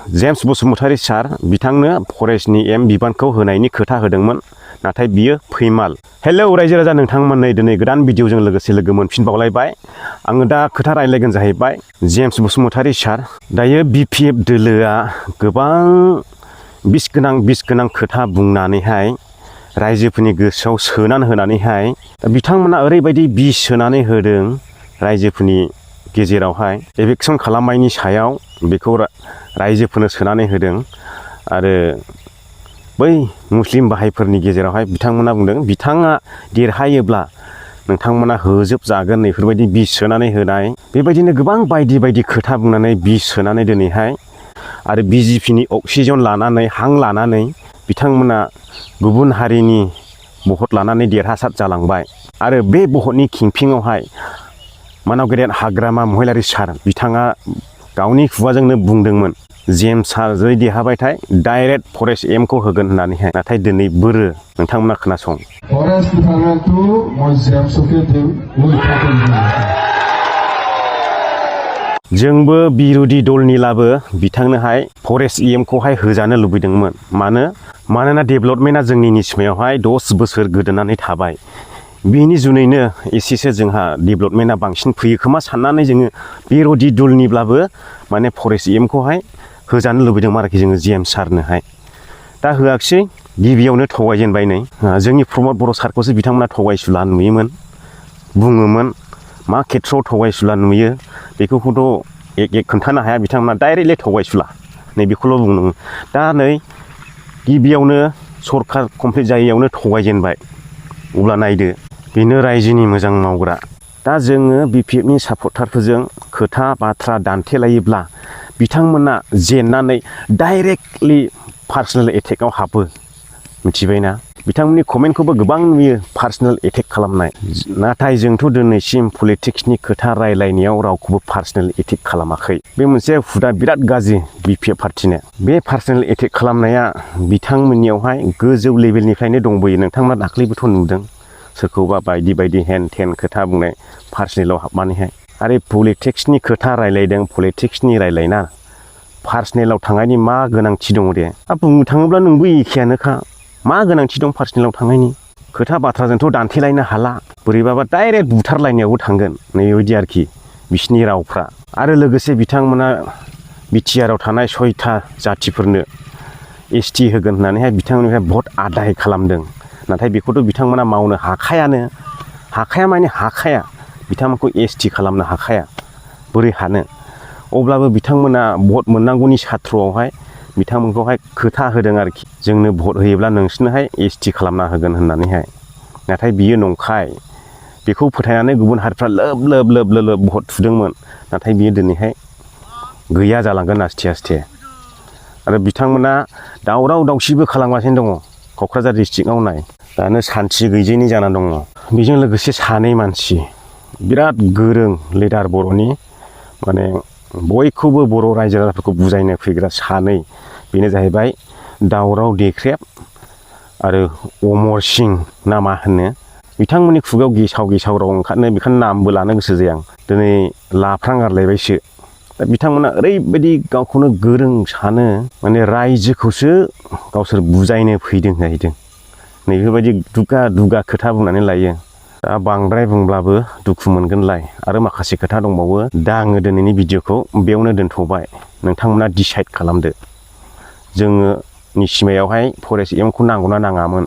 James Basumatary सार बिथांनो फरेस्टनि बिबानखौ होनायनि खोथा होदोंमोन नाथाय बियो फैमाल। हेलौ रायजो राजा नोंथांमोननै दिनै गोदान भिडिअजों लोगोसे लोगो मोनफिनबावलायबाय। आङो दा खोथा रायलायगोन जाहैबाय जेम्स बसुमतारी सार। दायो BPF दोलोआ गोबां बिस गोनां खोथा बुंनानैहाय रायजोफोरनि गोसोआव सोनानै होनानैहाय बिथांमोना ओरैबायदि बिस सोनानै होदों रायजोफोरनि गेजेरावहाय एभेक्सन खालामनायनि सायाव बेखौ रायजोफोरनो सोनानै होदों आरो बै मुस्लिम बाहायफोरनि गेजेरावहाय बिथांमोना बुंदों बिथाङा देरहायोब्ला नोंथांमोना होजोबजागोन बेफोरबायदि बिस सोनानै होनाय बेबायदिनो गोबां बायदि खोथा बुंनानै बिस सोनानै दिनैहाय आरो BJPनि अक्सिजेन लानानै हां लानानै बिथांमोना गुबुन हारिनि भट लानानै देरहासार जालांबाय आरो बे भटनि खिंफिङावहाय मानाव गेदेर हाग्रामा महिलारी सार बिथाङा गावनि खुगाजोंनो बुंदोंमोन जेम्स सार जै देरहाबायथाय डाइरेक्ट फरेस्ट खौ होगोन होननानैहाय नाथाय दिनै बोरो नोंथांमोना खोनासं। फरेस्ट डिपार्टमेन्टखौ মই जेम्सকে দিম जोंबो बिरोधी दलनिब्लाबो बिथांनोहाय फरेस्ट खौहाय होजानो लुबैदोंमोन। मानोना डेभेलपमेन्टआ जोंनि निसिमायावहाय 10 बोसोर गोदोनानै थाबाय। बिनि जुनैनो एसेसो जोंहा डेभेलपमेन्टआ बांसिन फैयो खोमा साननानै जोङो बिरोधी दलनिब्लाबो माने फरेस्ट खौहाय होजानो लुबैदोंमोन आरोखि जोङो जेम्स सारनोहाय। दा होआखिसै गिबियावनो थगायजेनबाय नै जोंनि प्रमद बर' सारखौसो बिथांमोना थगायसुला नुयोमोन बुङोमोन मा खेथ्रआव थगायसुला नुयो बेखौथ' एक खोन्थानो हाया बिथांमोना डाइरेक्टलि थगायसुला नैबेखौल' बुंदों। दा नै गिबियावनो सरखार कमप्लिट जायैयावनो थगायजेनबाय अब्ला नायदो बेनो रायजोनि मोजां मावग्रा। दा जोङो BPFनि सापर्टारफोरजों खोथा बाथ्रा दान्थेलायोब्ला बिथांमोना जेननानै डाइरेक्टलि पार्सनेल एटेकआव हाबो मिथिबायना। बिथांमोननि कमेन्टखौबो गोबां नुयो पार्सनेल एटेक खालामनाय। नाथाय जोंथ' दिनैसिम पलिटिक्सनि खोथा रायलायनायाव रावखौबो पार्सनेल एटेक खालामाखै। बे मोनसे हुदा बिराद गाज्रि BPF पार्टिनो। बे पार्सनेल एटेक खालामनाया बिथांमोननियावहाय गोजौ लेभेलनिफ्रायनो दंबोयो। नोंथांमोना दाख्लैबोथ' नुदों सोरखौबा बायदि हेन टेन खोथा बुंनाय पार्सनेलाव हाबनानैहाय। आरो पलिटिक्सनि खोथा रायलायदों पलिटिक्सनि रायलायना पार्सनेलाव थांनायनि मा गोनांथि दङ दे। बुंनो थाङोब्ला नोंबो एखेयानोखा मा गोनांथि दं पार्सनेलाव थांनायनि। खोथा बाथ्राजोंथ' दान्थेलायनो हाला बोरैबाबा डाइरेक्ट बुथारलायनायावबो थांगोन नैबायदि आरोखि बिसिनि रावफ्रा। आरो लोगोसे बिथांमोना बिटिआरआव थानाय 6था जाथिफोरनो ST होगोन होननानैहाय बिथांमोननिफ्राय भट आदाय खालामदों। नाथाय बेखौथ' बिथांमोना मावनो हाखाया माने हाखाया बिथांमोनखौ ST खालामनो हाखाया बोरै हानो। अब्लाबो बिथांमोना भट मोननांगौनि साथ्रआवहाय बिथांमोनखौहाय खोथा होदों आरोखि जोंनो भट होयोब्ला नोंसोरनोहाय ST खालामना होगोन होननानैहाय। नाथाय बियो नंखाय बेखौ फोथायनानै गुबुन हारिफ्रा लोब भट थुदोंमोन। नाथाय बियो दिनैहाय गैया जालांगोन आस्थे आस्थे। आरो बिथांमोना दावराव दावसिबो खालामगासिनो दङ क'क्राझार डिस्ट्रिक्टआव नाय दानो सान्थि गैयैनि जाना दङ। बेजों लोगोसे सानै मानसि बिराद गोरों लिडार बर'नि माने बयखौबो बर' रायजो राजाफोरखौ बुजायनो फैग्रा सानै बेनो जाहैबाय दावराव देख्रेब आरो अमर सिं ना मा होनो। बिथांमोननि खुगायाव गेसाव राव ओंखारनो बेखायनो नामबो लानो गोसो जाया आं दिनै लाफ्रांगारलायबायसो। दा बिथांमोना ओरैबायदि गावखौनो गोरों सानो माने रायजोखौसो गावसोर बुजायनो फैदों जाहैदों नैबेफोरबायदि दुगा खोथा बुंनानै लायो। दा बांद्राय बुंब्लाबो दुखु मोनगोनलाय आरो माखासे खोथा दंबावो। दा आङो दिनैनि भिडिअखौ बेयावनो दोनथ'बाय नोंथांमोना डिसाइड खालामदो जोङो निसिमायावहाय फरेस्ट खौ नांगौना नाङामोन।